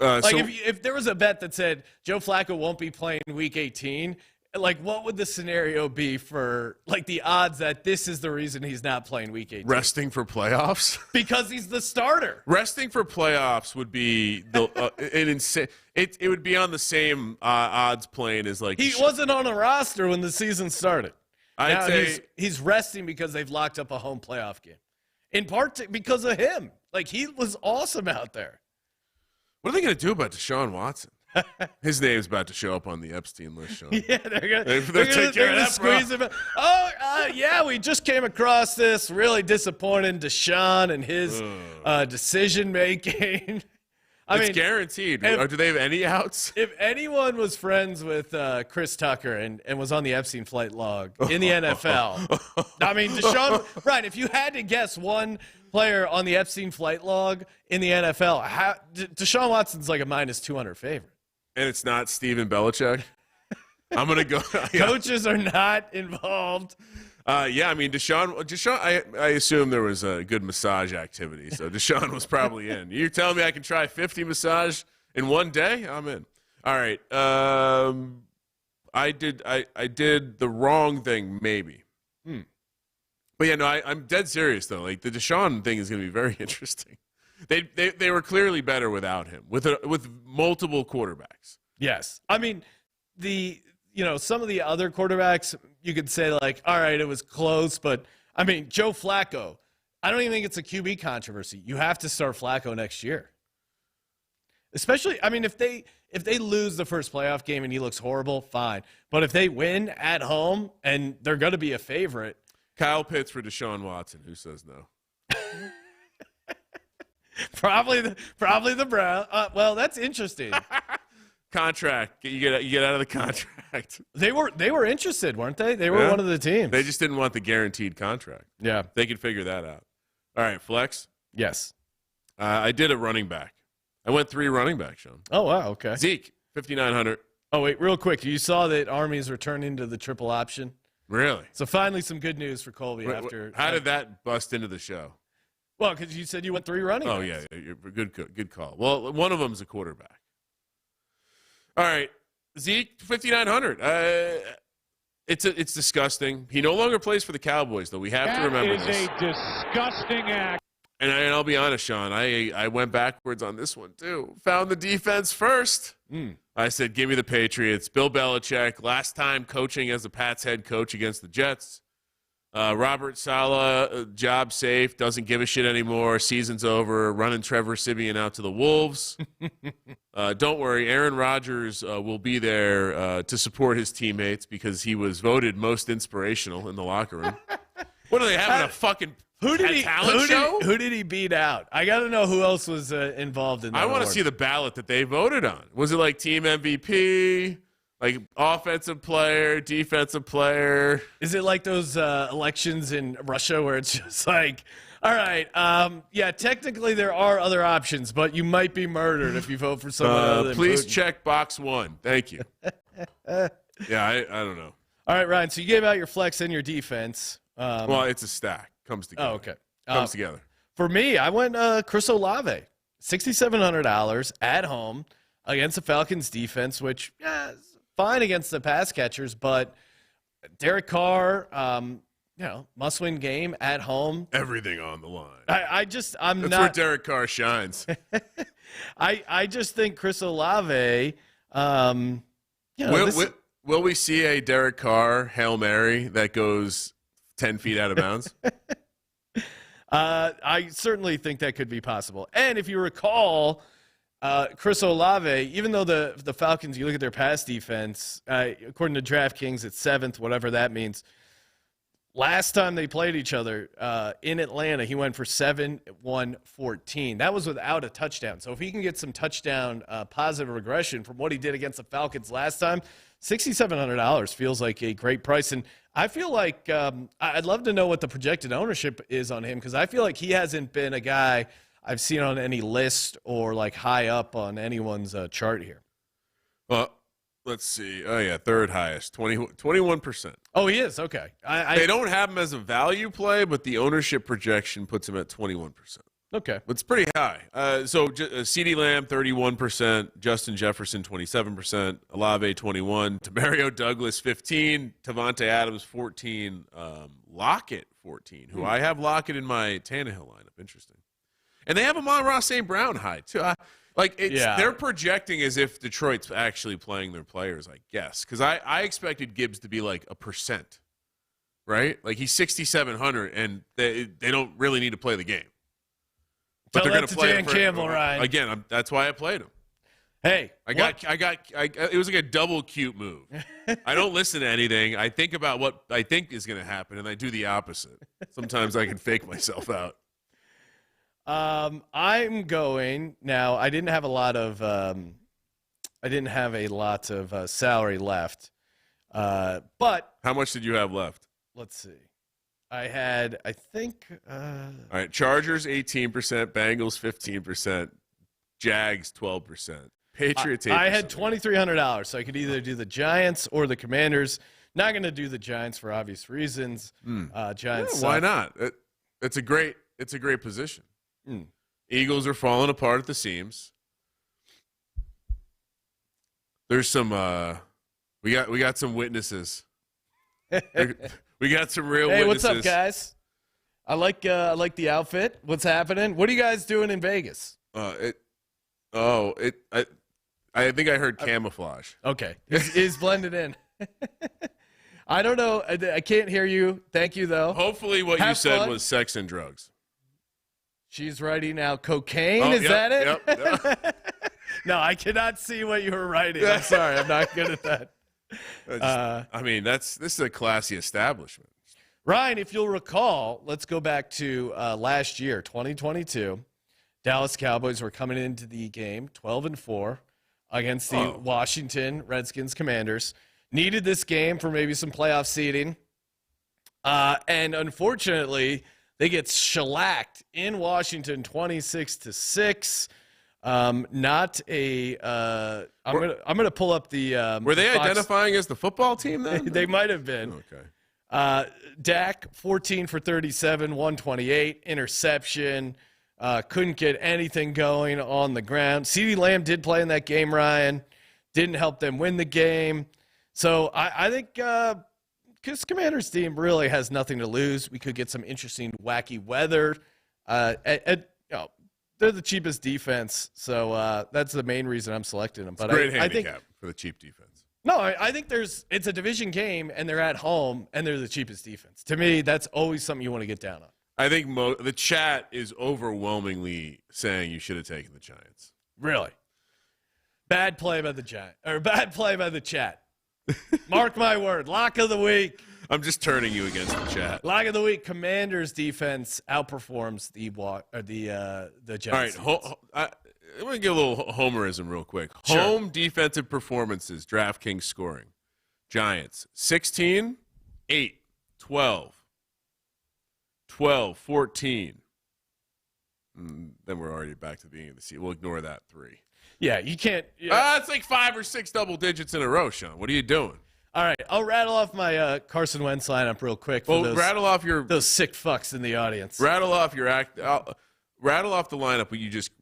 A: If there was a bet that said Joe Flacco won't be playing Week 18, like what would the scenario be for like the odds that this is the reason he's not playing Week 18?
B: Resting for playoffs?
A: Because he's the starter.
B: Resting for playoffs would be an insane. It would be on the same odds plane as like
A: he wasn't on a roster when the season started.
B: I'd say
A: he's resting because they've locked up a home playoff game, in part because of him. Like he was awesome out there.
B: What are they going to do about Deshaun Watson? His name's about to show up on the Epstein list, Sean.
A: Yeah, they're gonna squeeze him. We just came across this really disappointing Deshaun and his decision making.
B: It's guaranteed. Do they have any outs?
A: If anyone was friends with Chris Tucker and was on the Epstein flight log in the NFL, I mean, Deshaun, right, if you had to guess one player on the Epstein flight log in the NFL, Deshaun Watson's like a -200 favorite.
B: And it's not Steven Belichick? I'm going to go.
A: Coaches are not involved.
B: Deshaun, I assume there was a good massage activity, so Deshaun was probably in. You're telling me I can try 50 massage in one day? I'm in. All right. I did the wrong thing, maybe. But yeah, no, I'm dead serious though. Like the Deshaun thing is going to be very interesting. They were clearly better without him, with multiple quarterbacks.
A: Yes, I mean some of the other quarterbacks you could say like, all right, it was close, but I mean Joe Flacco, I don't even think it's a QB controversy. You have to start Flacco next year, especially. I mean, if they lose the first playoff game and he looks horrible, fine. But if they win at home and they're going to be a favorite.
B: Kyle Pitts for Deshaun Watson. Who says no?
A: Probably the Brown. Well, that's interesting.
B: Contract. You get out of the contract.
A: They were interested, weren't they? They were one of the teams.
B: They just didn't want the guaranteed contract.
A: Yeah,
B: they could figure that out. All right, flex.
A: Yes.
B: I did a running back. I went 3 running backs, Sean.
A: Oh wow. Okay.
B: Zeke, 5,900.
A: Oh wait, real quick. You saw that Army's returning to the triple option.
B: Really?
A: So finally some good news for Colby
B: How did that bust into the show?
A: Well, because you said you went 3 running backs.
B: Oh, yeah. Good call. Well, one of them's a quarterback. All right. Zeke, 5,900. It's disgusting. He no longer plays for the Cowboys, though. We have to remember this.
D: That is a disgusting act.
B: And I'll be honest, Sean, I went backwards on this one, too. Found the defense first. I said, give me the Patriots. Bill Belichick, last time coaching as the Pats head coach against the Jets. Robert Saleh, job safe, doesn't give a shit anymore. Season's over. Running Trevor Siemian out to the Wolves. Don't worry, Aaron Rodgers will be there to support his teammates because he was voted most inspirational in the locker room. What are they having, a fucking talent show?
A: Who did he beat out? I got to know who else was involved in that.
B: I want to see the ballot that they voted on. Was it like team MVP? Like offensive player, defensive player? Is
A: it like those elections in Russia where it's just like, all right, technically there are other options, but you might be murdered if you vote for someone other than
B: please
A: Putin.
B: Check box 1. Thank you. I don't know.
A: All right, Ryan, so you gave out your flex and your defense.
B: Well, it's a stack. Comes together.
A: Oh, okay.
B: Comes together.
A: For me, I went Chris Olave, $6,700 at home against the Falcons defense, which is fine against the pass catchers, but Derek Carr, must-win game at home.
B: Everything on the line.
A: That's
B: where Derek Carr shines.
A: I just think Chris Olave.
B: Will we see a Derek Carr Hail Mary that goes 10 feet out of bounds?
A: I certainly think that could be possible. And if you recall, Chris Olave, even though the Falcons, you look at their pass defense, according to DraftKings, it's 7th, whatever that means. Last time they played each other in Atlanta, he went for 7-1-14. That was without a touchdown. So if he can get some touchdown positive regression from what he did against the Falcons last time, $6,700 feels like a great price. And I feel like I'd love to know what the projected ownership is on him, because I feel like he hasn't been a guy I've seen on any list or like high up on anyone's chart here.
B: Well, let's see. Oh, yeah, third highest, 21%.
A: Oh, he is? Okay.
B: They don't have him as a value play, but the ownership projection puts him at 21%.
A: Okay.
B: It's pretty high. CeeDee Lamb, 31%. Justin Jefferson, 27%. Olave, 21%. Tamario Douglas, 15%. Tavante Adams, 14%. Lockett, 14%, who I have Lockett in my Tannehill lineup. Interesting. And they have Amon-Ra St. Brown high, too. They're projecting as if Detroit's actually playing their players, I guess. Because I expected Gibbs to be like 1%, right? Like he's 6,700, and they don't really need to play the game. But they're going to play
A: Dan Campbell, Ryan.
B: Again, that's why I played him.
A: Hey,
B: it was like a double cute move. I don't listen to anything. I think about what I think is going to happen, and I do the opposite. Sometimes I can fake myself out.
A: I'm going now. I didn't have a lot of salary left. But
B: how much did you have left?
A: Let's see. I think.
B: All right, Chargers 18%, Bengals 15%, Jags 12%, Patriots 8%.
A: I had $2,300, so I could either do the Giants or the Commanders. Not going to do the Giants for obvious reasons. Giants.
B: Why not? It's a great position. Eagles are falling apart at the seams. There's some we got some witnesses. We got some real witnesses.
A: Hey, what's up, guys? I like the outfit. What's happening? What are you guys doing in Vegas?
B: I think I heard camouflage.
A: Okay. Is blended in. I don't know. I can't hear you. Thank you, though.
B: Hopefully what you said was sex and drugs.
A: She's writing now cocaine. Is that it?
B: Yep.
A: No, I cannot see what you were writing. I'm sorry. I'm not good at that.
B: This is a classy establishment.
A: Ryan, if you'll recall, let's go back to last year, 2022. Dallas Cowboys were coming into the game 12-4 against the Washington Redskins Commanders. Needed this game for maybe some playoff seeding. And unfortunately, they get shellacked in Washington 26-6. I'm gonna pull up the
B: were they
A: Fox.
B: identifying as the football team then?
A: They might have been.
B: Okay.
A: Dak 14 for 37, 128, interception. Couldn't get anything going on the ground. CeeDee Lamb did play in that game, Ryan. Didn't help them win the game. So I think this Commanders team really has nothing to lose. We could get some interesting, wacky weather. They're the cheapest defense, so that's the main reason I'm selecting them. But
B: great handicap
A: I think,
B: for the cheap defense.
A: No, I think it's a division game, and they're at home, and they're the cheapest defense. To me, that's always something you want to get down on.
B: I think the chat is overwhelmingly saying you should have taken the Giants.
A: Really? Bad play by the bad play by the chat. Mark my word. Lock of the week.
B: I'm just turning you against the chat.
A: Lock of the week. Commanders defense outperforms the Giants.
B: All right. I'm going to give a little homerism real quick.
A: Sure.
B: Home defensive performances, DraftKings scoring. Giants, 16, 8, 12, 12, 14. Then we're already back to the beginning of the season. We'll ignore that 3.
A: Yeah, you can't. Yeah.
B: It's like 5 or 6 double digits in a row, Sean. What are you doing?
A: All right, I'll rattle off my Carson Wentz lineup real quick.
B: Rattle off
A: those sick fucks in the audience.
B: Rattle off your rattle off the lineup you just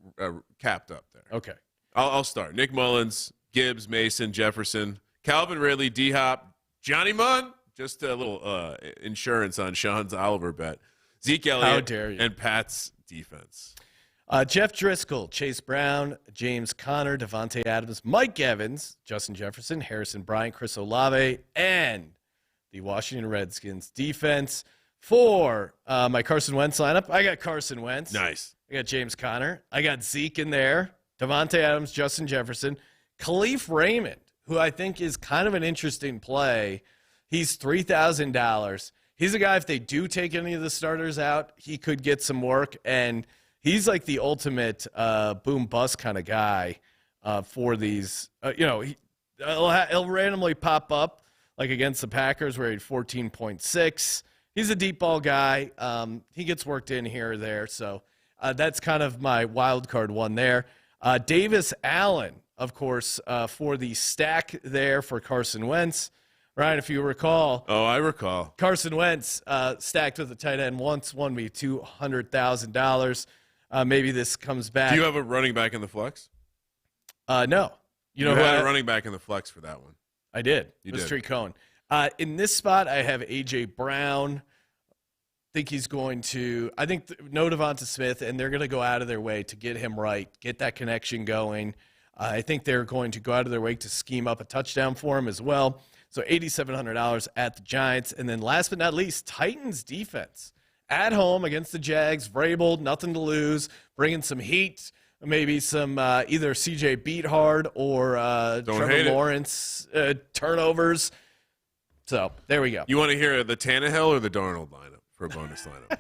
B: capped up there.
A: Okay.
B: I'll start. Nick Mullins, Gibbs, Mason, Jefferson, Calvin Ridley, D-Hop, Johnny Munn, Just a little insurance on Sean's Oliver bet. Zeke Elliott
A: How dare you.
B: and Pat's defense.
A: Jeff Driscoll, Chase Brown, James Conner, Devontae Adams, Mike Evans, Justin Jefferson, Harrison Bryant, Chris Olave, and the Washington Redskins defense. For my Carson Wentz lineup, I got Carson Wentz.
B: Nice.
A: I got James Conner. I got Zeke in there. Devontae Adams, Justin Jefferson, Khalif Raymond, who I think is kind of an interesting play. He's $3,000. He's a guy, if they do take any of the starters out, he could get some work, and he's like the ultimate boom-bust kind of guy for these. He'll randomly pop up, like against the Packers where he had 14.6. He's a deep ball guy. He gets worked in here or there, so that's kind of my wild card one there. Davis Allen, of course, for the stack there for Carson Wentz. Ryan, if you recall.
B: Oh, I recall.
A: Carson Wentz stacked with a tight end once, won me $200,000. Maybe this comes back.
B: Do you have a running back in the flex?
A: No.
B: You had a running back in the flex for that one.
A: I did.
B: You
A: it was
B: did.
A: Trey Cohen. In this spot, I have A.J. Brown. Think he's going to – I think no Devonta Smith, and they're going to go out of their way to get him right, get that connection going. I think they're going to go out of their way to scheme up a touchdown for him as well. So $8,700 at the Giants. And then last but not least, Titans defense. At home against the Jags, Vrabel, nothing to lose, bringing some heat, maybe some either CJ Beathard or Trevor Lawrence turnovers. So there we go.
B: You want to hear the Tannehill or the Darnold lineup for a bonus lineup?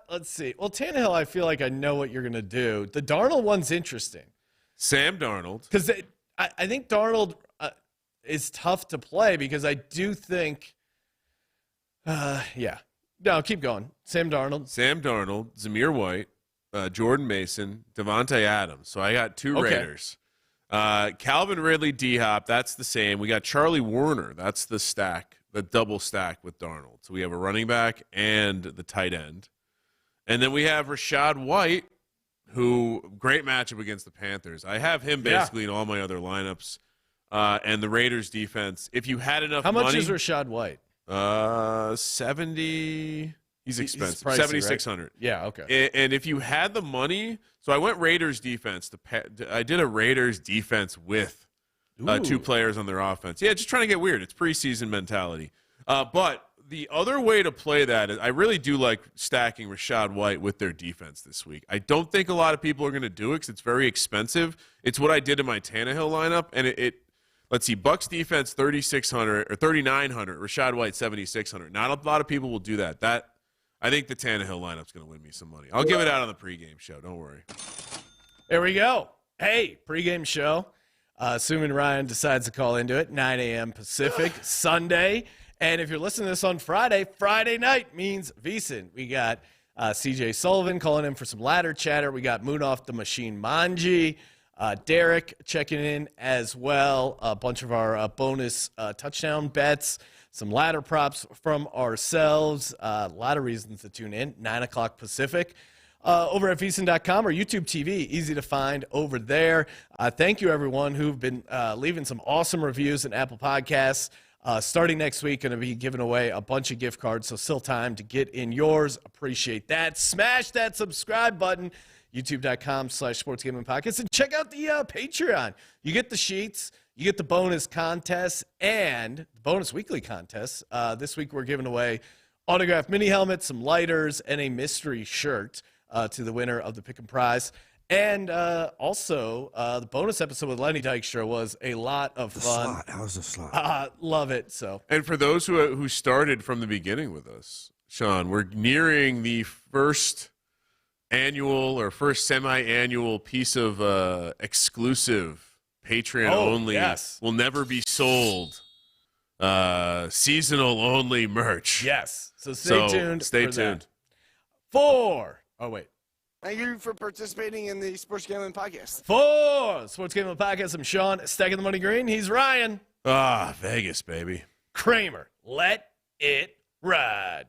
A: Let's see. Well, Tannehill, I feel like I know what you're going to do. The Darnold one's interesting.
B: Sam Darnold.
A: Because I think Darnold is tough to play because I do think yeah. No, keep going. Sam Darnold,
B: Zamir White, Jordan Mason, Devontae Adams. So I got two Raiders. Calvin Ridley, D-Hop, that's the same. We got Charlie Warner. That's the stack, the double stack with Darnold. So we have a running back and the tight end. And then we have Rashad White, who, great matchup against the Panthers. I have him basically in all my other lineups. And the Raiders defense, if you had enough money.
A: How much is Rashad White?
B: 70. He's expensive.
A: He's pricey,
B: 7,600.
A: Right? Yeah, okay.
B: And if you had the money, so I went Raiders defense. I did a Raiders defense with two players on their offense. Yeah, just trying to get weird. It's preseason mentality. But the other way to play that is I really do like stacking Rashad White with their defense this week. I don't think a lot of people are going to do it because it's very expensive. It's what I did in my Tannehill lineup, and let's see, Bucks defense 3,600 or 3,900. Rashad White 7,600. Not a lot of people will do that. I think the Tannehill lineup's going to win me some money. I'll give it out on the pregame show. Don't worry.
A: There we go. Hey, pregame show. Assuming Ryan decides to call into it, 9 a.m. Pacific, Sunday. And if you're listening to this on Friday night means VSiN. We got CJ Sullivan calling in for some ladder chatter. We got Moon Off the Machine Manji. Derek checking in as well. A bunch of our bonus touchdown bets. Some ladder props from ourselves. A lot of reasons to tune in. 9 o'clock Pacific. Over at VSiN.com or YouTube TV. Easy to find over there. Thank you, everyone, who've been leaving some awesome reviews in Apple Podcasts. Starting next week, going to be giving away a bunch of gift cards, so still time to get in yours. Appreciate that. Smash that subscribe button. YouTube.com/sportsgamingpodcast. And check out the Patreon. You get the sheets, you get the bonus contests, and the bonus weekly contests. This week we're giving away autographed mini helmets, some lighters, and a mystery shirt to the winner of the Pick 'em prize. And also, the bonus episode with Lenny Dykstra was a lot of fun.
C: How was the slot?
A: Love it. So,
B: And for those who started from the beginning with us, Sean, we're nearing the first annual or first semi-annual piece of exclusive Patreon only, will never be sold, seasonal only merch.
A: Yes. So stay tuned.
B: Stay tuned.
E: Thank you for participating in the Sports Gambling Podcast.
A: For Sports Gambling Podcast, I'm Sean, stacking the money green. He's Ryan.
B: Vegas, baby.
A: Kramer. Let it ride.